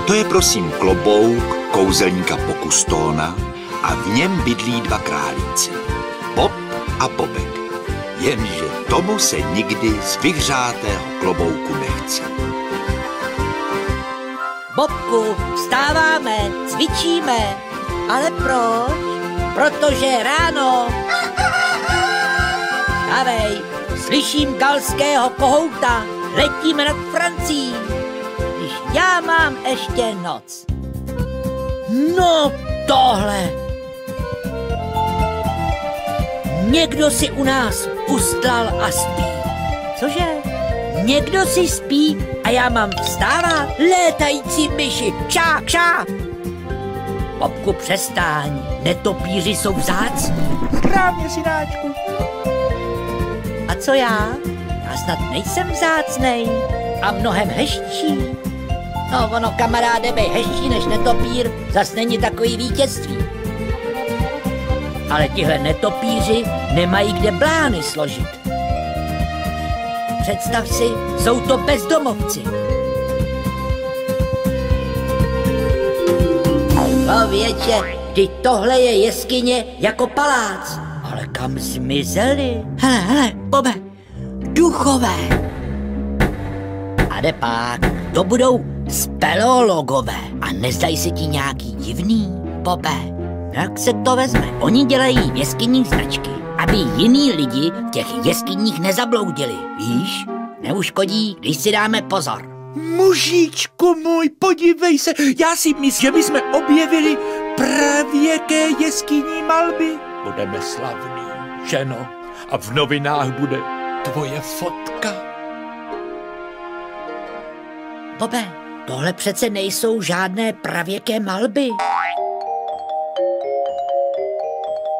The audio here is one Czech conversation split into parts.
To je prosím klobouk kouzelníka Pokustóna a v něm bydlí dva králíci, Bob a Bobek. Jenže tomu se nikdy z vyhřátého klobouku nechce. Bobku, vstáváme, cvičíme. Ale proč? Protože ráno. Vstávej, slyším galského kohouta. Letíme nad Francií. Když já mám ještě noc. No tohle. Někdo si u nás ustlal a spí. Cože? Někdo si spí a já mám vstávat? Létající myši, kšá, kšá. Bobku, přestaň, netopíři jsou vzácní. Správně, synáčku. A co já? Já snad nejsem vzácnej a mnohem hezčí. No ono, kamaráde, bej hezčí než netopír, zas není takový vítězství. Ale tihle netopíři nemají kde blány složit. Představ si, jsou to bezdomovci. Člověče, vždyť tohle je jeskyně jako palác. Ale kam zmizeli? Hele, Bobe, duchové. A pak, to budou speleologové. A nezdají se ti nějaký divný, Bobe? Jak se to vezme? Oni dělají v jeskyních značky, aby jiný lidi v těch jeskyních nezabloudili. Víš? Neuškodí, když si dáme pozor. Mužičku můj, podívej se, já si myslím, že bychom objevili pravěké jeskyní malby. Budeme slavní, ženo, a v novinách bude tvoje fotka. Bobe, tohle přece nejsou žádné pravěké malby.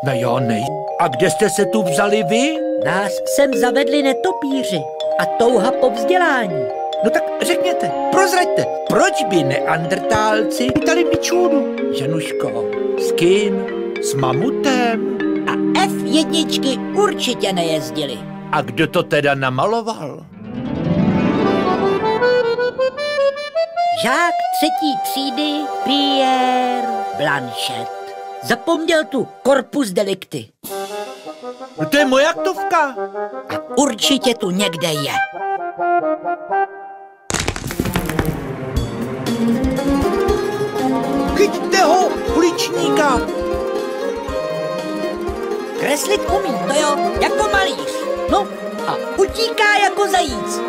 No jo, nej. A kde jste se tu vzali vy? Nás sem zavedli netopíři a touha po vzdělání. No tak řekněte, prozraďte, proč by neandrtálci dali bičůru? Ženuško, s kým? S mamutem? A F1 určitě nejezdili. A kdo to teda namaloval? Žák 3. třídy Pierre Blanchet. Zapomněl tu corpus delicti. No to je moje aktovka. A určitě tu někde je. Chyťte ho, uličníka! Kreslit umí, to jo, jako malíř. No a utíká jako zajíc.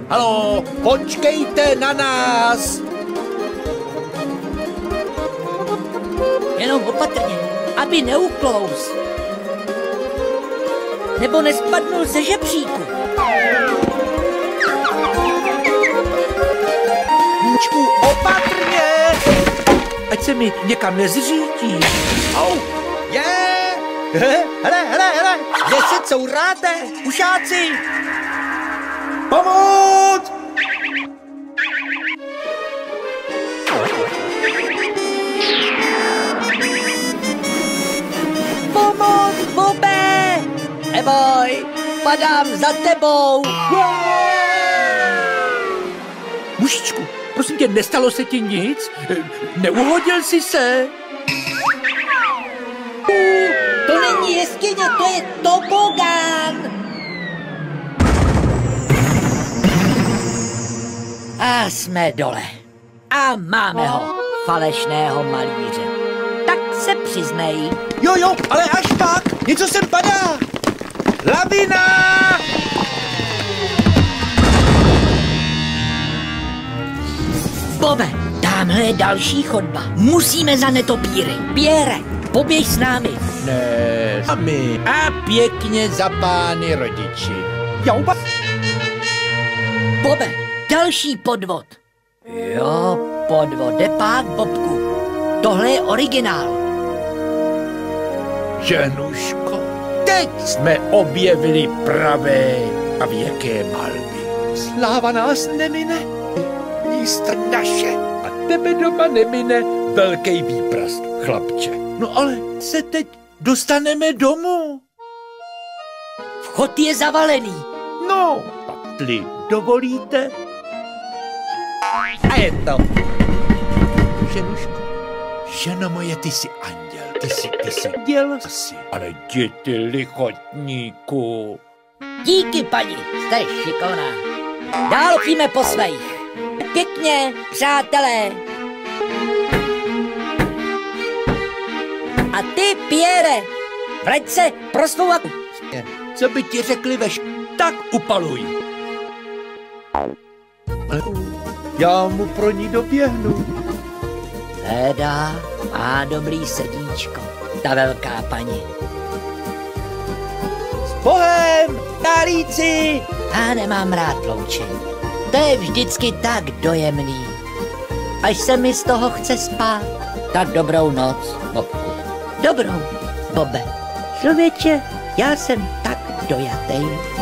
Haló, počkejte na nás! Jenom opatrně, aby neuklous. Nebo nespadnul ze žebříku. Mučku, opatrně! Ať se mi někam nezřítí. Au! Hele! Kde se couráte? Ušáci! Pomoc! Pomoc, Bobe! Neboj, padám za tebou. Mužičku, prosím tě, nestalo se ti nic? Neuhodil jsi se? To není jeskyně, to je tobogán. A jsme dole. A máme ho, falešného malíře. Tak se přiznej. Jo, ale až pak, něco sem padá. Lavina! Bobe, tamhle je další chodba. Musíme za netopíry. Pierre, poběž s námi. Ne, a my. A pěkně za pány rodiči. Jouba. Bobe, další podvod. Jo, podvod, jde pák, Bobku. Tohle je originál. Ženuško, teď jsme objevili pravé a věké malby. Sláva nás nemine, místa naše a tebe doma nemine velký výprast, chlapče. No ale se teď dostaneme domů. Vchod je zavalený. No, tak Jestli dovolíte. A je to. Ženuško, ženo moje, ty jsi anděl, ty jsi děl asi. Ale jdi ty lichotníku. Díky, paní, jste šikovná. Dál chodíme po svých. Pěkně, přátelé. A ty, Pierre, vrať se pro svou aku. Co by ti řekli tak upaluj. Já mu pro ní doběhnu. Teda má dobrý srdíčko, ta velká paní. S Bohem, králíci! Já nemám rád loučení. To je vždycky tak dojemný. Až se mi z toho chce spát. Tak dobrou noc, Bobku. Dobrou, Bobe. Člověče, já jsem tak dojatej.